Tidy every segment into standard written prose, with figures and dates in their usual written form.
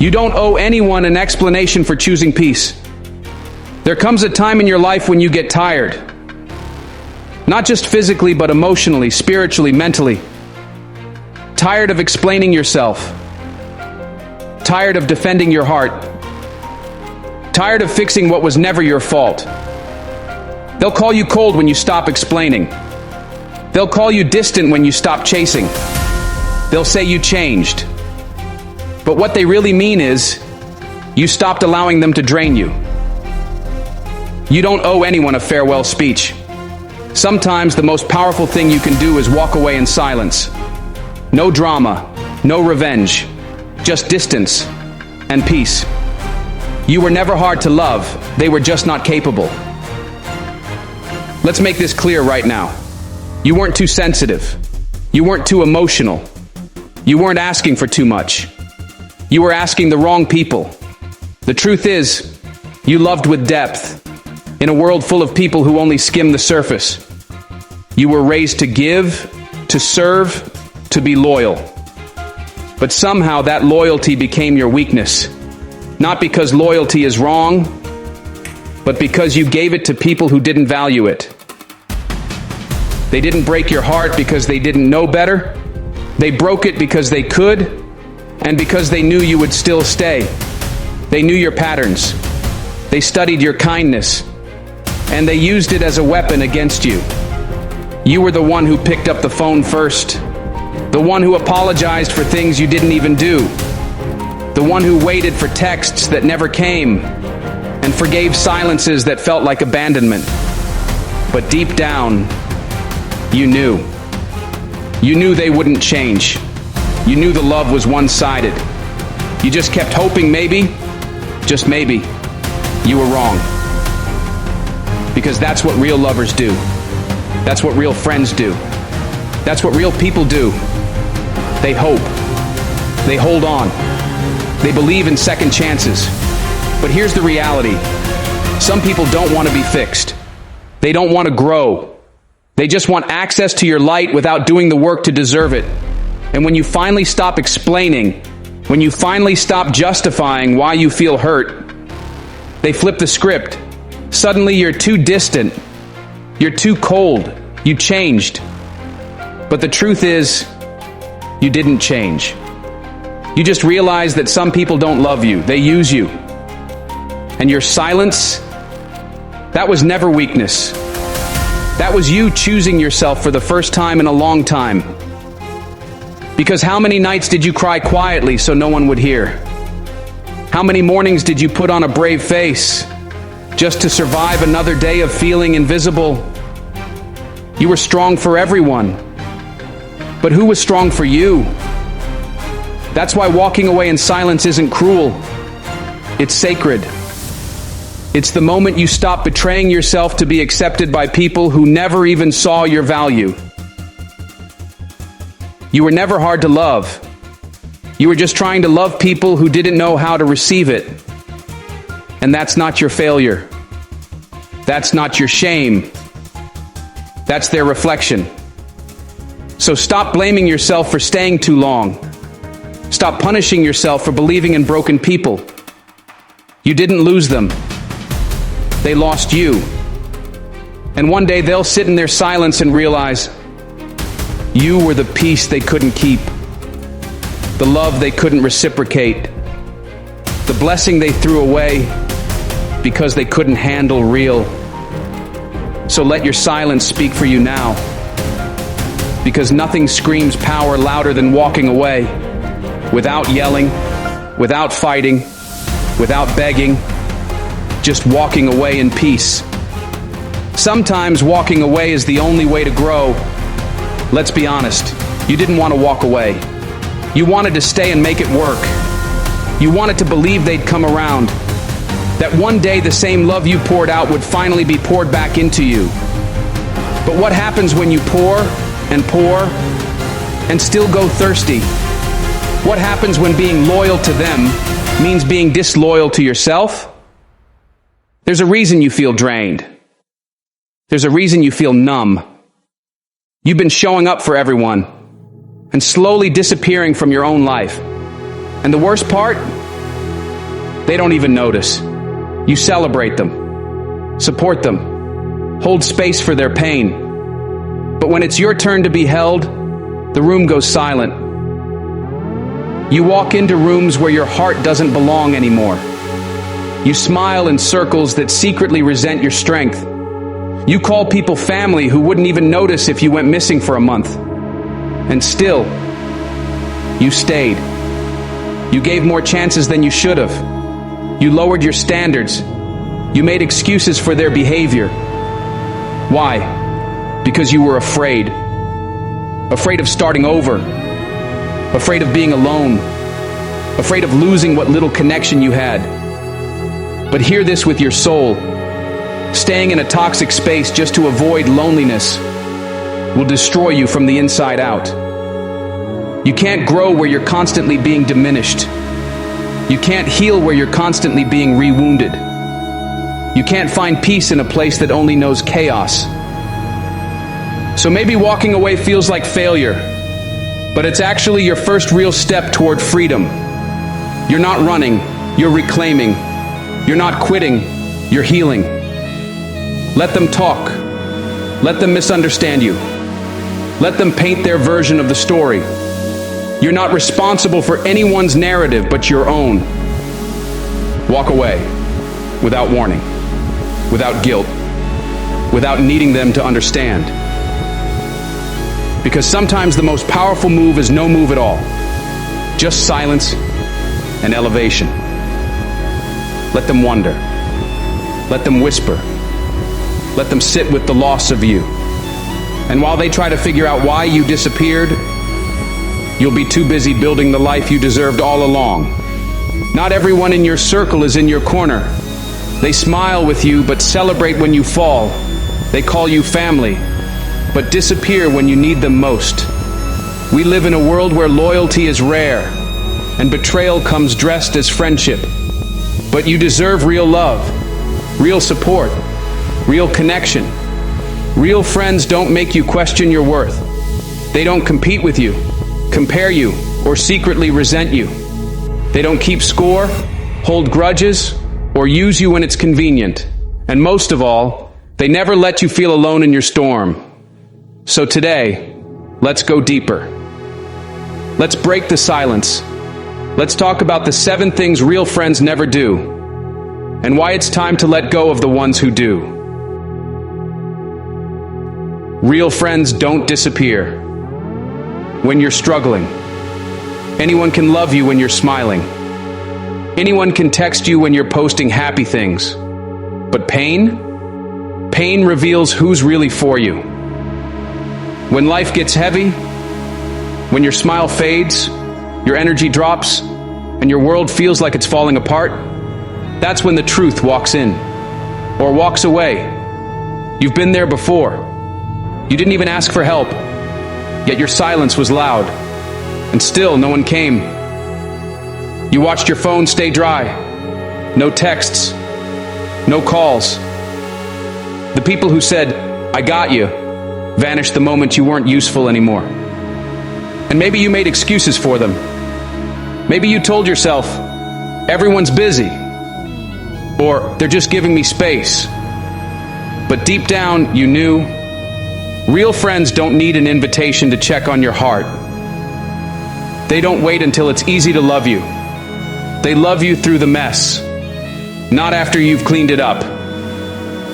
You don't owe anyone an explanation for choosing peace. There comes a time in your life when you get tired. Not just physically, but emotionally, spiritually, mentally. Tired of explaining yourself. Tired of defending your heart. Tired of fixing what was never your fault. They'll call you cold when you stop explaining. They'll call you distant when you stop chasing. They'll say you changed. But what they really mean is, you stopped allowing them to drain you. You don't owe anyone a farewell speech. Sometimes the most powerful thing you can do is walk away in silence. No drama, no revenge, just distance and peace. You were never hard to love, they were just not capable. Let's make this clear right now. You weren't too sensitive. You weren't too emotional. You weren't asking for too much. You were asking the wrong people. The truth is, you loved with depth, in a world full of people who only skim the surface. You were raised to give, to serve, to be loyal. But somehow that loyalty became your weakness. Not because loyalty is wrong, but because you gave it to people who didn't value it. They didn't break your heart because they didn't know better. They broke it because they could, and because they knew you would still stay. They knew your patterns. They studied your kindness, and they used it as a weapon against you. You were the one who picked up the phone first, the one who apologized for things you didn't even do, the one who waited for texts that never came, and forgave silences that felt like abandonment. But deep down, you knew. You knew they wouldn't change. You knew the love was one-sided. You just kept hoping maybe, just maybe, you were wrong. Because that's what real lovers do. That's what real friends do. That's what real people do. They hope. They hold on. They believe in second chances. But here's the reality. Some people don't want to be fixed. They don't want to grow. They just want access to your light without doing the work to deserve it. And when you finally stop explaining, when you finally stop justifying why you feel hurt, they flip the script. Suddenly you're too distant. You're too cold. You changed. But the truth is, you didn't change. You just realized that some people don't love you. They use you. And your silence, that was never weakness. That was you choosing yourself for the first time in a long time. Because how many nights did you cry quietly so no one would hear? How many mornings did you put on a brave face just to survive another day of feeling invisible? You were strong for everyone. But who was strong for you? That's why walking away in silence isn't cruel. It's sacred. It's the moment you stop betraying yourself to be accepted by people who never even saw your value. You were never hard to love. You were just trying to love people who didn't know how to receive it. And that's not your failure. That's not your shame. That's their reflection. So stop blaming yourself for staying too long. Stop punishing yourself for believing in broken people. You didn't lose them. They lost you. And one day they'll sit in their silence and realize you were the peace they couldn't keep, the love they couldn't reciprocate, the blessing they threw away because they couldn't handle real. So let your silence speak for you now, because nothing screams power louder than walking away, without yelling, without fighting, without begging, just walking away in peace. Sometimes walking away is the only way to grow. Let's be honest, you didn't want to walk away. You wanted to stay and make it work. You wanted to believe they'd come around, that one day the same love you poured out would finally be poured back into you. But what happens when you pour and still go thirsty? What happens when being loyal to them means being disloyal to yourself? There's a reason you feel drained. There's a reason you feel numb. You've been showing up for everyone and slowly disappearing from your own life. And the worst part, They don't even notice. You celebrate them, support them, hold space for their pain. But when it's your turn to be held, the room goes silent. You walk into rooms where your heart doesn't belong anymore. You smile in circles that secretly resent your strength. You call people family who wouldn't even notice if you went missing for a month. And still, you stayed. You gave more chances than you should have. You lowered your standards. You made excuses for their behavior. Why? Because you were afraid. Afraid of starting over. Afraid of being alone. Afraid of losing what little connection you had. But hear this with your soul. Staying in a toxic space just to avoid loneliness will destroy you from the inside out. You can't grow where you're constantly being diminished. You can't heal where you're constantly being re-wounded. You can't find peace in a place that only knows chaos. So maybe walking away feels like failure, but it's actually your first real step toward freedom. You're not running, you're reclaiming. You're not quitting, you're healing. Let them talk. Let them misunderstand you. Let them paint their version of the story. You're not responsible for anyone's narrative but your own. Walk away without warning, without guilt, without needing them to understand. Because sometimes the most powerful move is no move at all. Just silence and elevation. Let them wonder. Let them whisper. Let them sit with the loss of you. And while they try to figure out why you disappeared, you'll be too busy building the life you deserved all along. Not everyone in your circle is in your corner. They smile with you but celebrate when you fall. They call you family, but disappear when you need them most. We live in a world where loyalty is rare, and betrayal comes dressed as friendship. But you deserve real love, real support, real connection. Real friends don't make you question your worth. They don't compete with you, compare you, or secretly resent you. They don't keep score, hold grudges, or use you when it's convenient. And most of all, they never let you feel alone in your storm. So today, let's go deeper. Let's break the silence. Let's talk about the 7 things real friends never do, and why it's time to let go of the ones who do. Real friends don't disappear when you're struggling. Anyone can love you when you're smiling. Anyone can text you when you're posting happy things. But pain? Pain reveals who's really for you. When life gets heavy, when your smile fades, your energy drops, and your world feels like it's falling apart, that's when the truth walks in, or walks away. You've been there before. You didn't even ask for help, yet your silence was loud, and still no one came. You watched your phone stay dry. No texts, no calls. The people who said, "I got you," vanished the moment you weren't useful anymore. And maybe you made excuses for them. Maybe you told yourself, "Everyone's busy," or "They're just giving me space." But deep down, you knew real friends don't need an invitation to check on your heart. They don't wait until it's easy to love you. They love you through the mess, not after you've cleaned it up.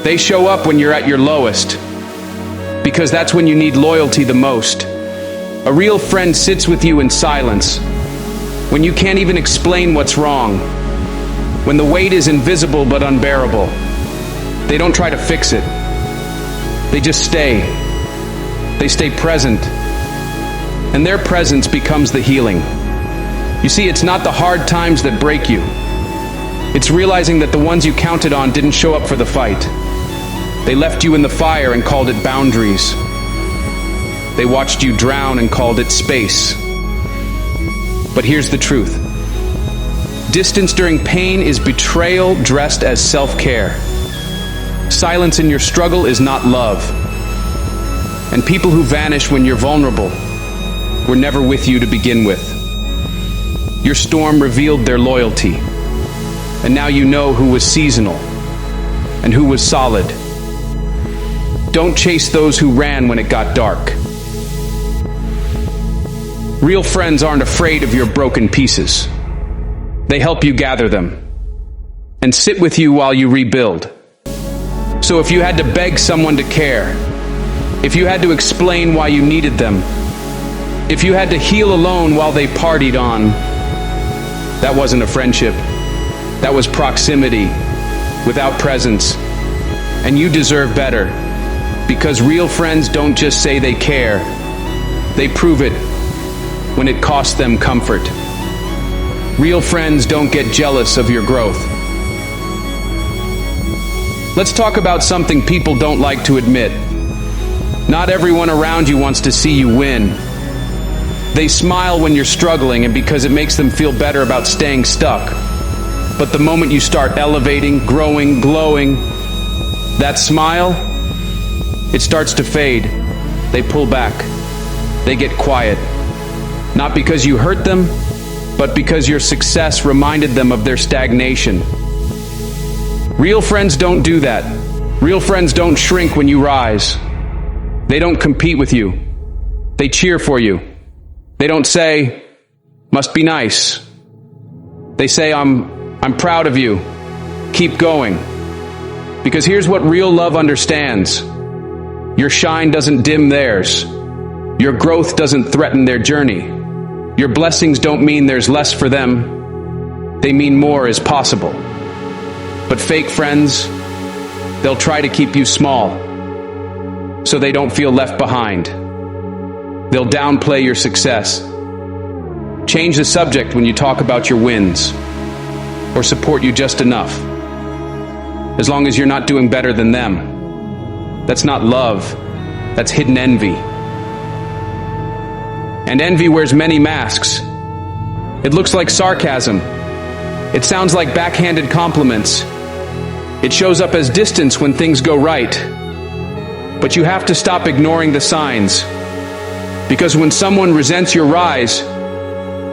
They show up when you're at your lowest, because that's when you need loyalty the most. A real friend sits with you in silence, when you can't even explain what's wrong, when the weight is invisible but unbearable. They don't try to fix it. They just stay. They stay present. And their presence becomes the healing. You see, it's not the hard times that break you. It's realizing that the ones you counted on didn't show up for the fight. They left you in the fire and called it boundaries. They watched you drown and called it space. But here's the truth. Distance during pain is betrayal dressed as self-care. Silence in your struggle is not love. And people who vanish when you're vulnerable were never with you to begin with. Your storm revealed their loyalty. And now you know who was seasonal and who was solid. Don't chase those who ran when it got dark. Real friends aren't afraid of your broken pieces. They help you gather them and sit with you while you rebuild. So if you had to beg someone to care, if you had to explain why you needed them, if you had to heal alone while they partied on, that wasn't a friendship. That was proximity without presence. And you deserve better, because real friends don't just say they care. They prove it when it costs them comfort. Real friends don't get jealous of your growth. Let's talk about something people don't like to admit. Not everyone around you wants to see you win. They smile when you're struggling and because it makes them feel better about staying stuck. But the moment you start elevating, growing, glowing, that smile, it starts to fade. They pull back. They get quiet. Not because you hurt them, but because your success reminded them of their stagnation. Real friends don't do that. Real friends don't shrink when you rise. They don't compete with you. They cheer for you. They don't say, "Must be nice." They say, I'm proud of you. Keep going." Because here's what real love understands. Your shine doesn't dim theirs. Your growth doesn't threaten their journey. Your blessings don't mean there's less for them. They mean more is possible. But fake friends, they'll try to keep you small so they don't feel left behind. They'll downplay your success. Change the subject when you talk about your wins, or support you just enough. As long as you're not doing better than them. That's not love. That's hidden envy. And envy wears many masks. It looks like sarcasm. It sounds like backhanded compliments. It shows up as distance when things go right. But you have to stop ignoring the signs. Because when someone resents your rise,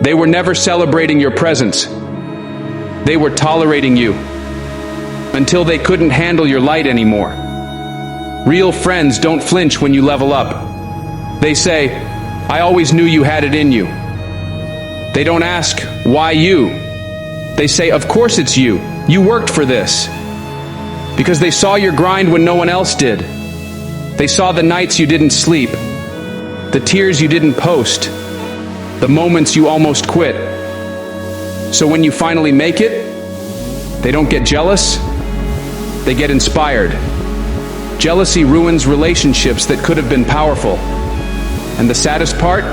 they were never celebrating your presence. They were tolerating you until they couldn't handle your light anymore. Real friends don't flinch when you level up. They say, "I always knew you had it in you." They don't ask, "Why you?" They say, "Of course it's you. You worked for this." Because they saw your grind when no one else did. They saw the nights you didn't sleep, the tears you didn't post, the moments you almost quit. So when you finally make it, they don't get jealous, they get inspired. Jealousy ruins relationships that could have been powerful. And the saddest part?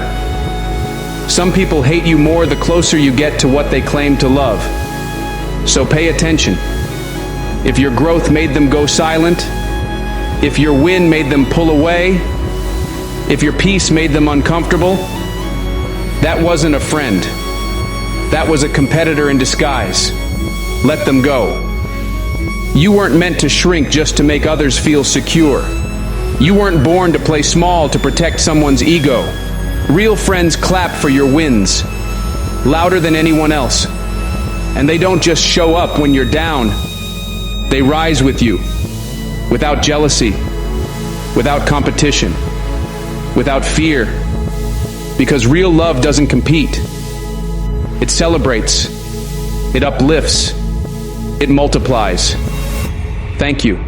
Some people hate you more the closer you get to what they claim to love. So pay attention. If your growth made them go silent, if your win made them pull away, if your peace made them uncomfortable, that wasn't a friend. That was a competitor in disguise. Let them go. You weren't meant to shrink just to make others feel secure. You weren't born to play small to protect someone's ego. Real friends clap for your wins, louder than anyone else. And they don't just show up when you're down. They rise with you, without jealousy, without competition, without fear. Because real love doesn't compete. It celebrates. It uplifts. It multiplies. Thank you.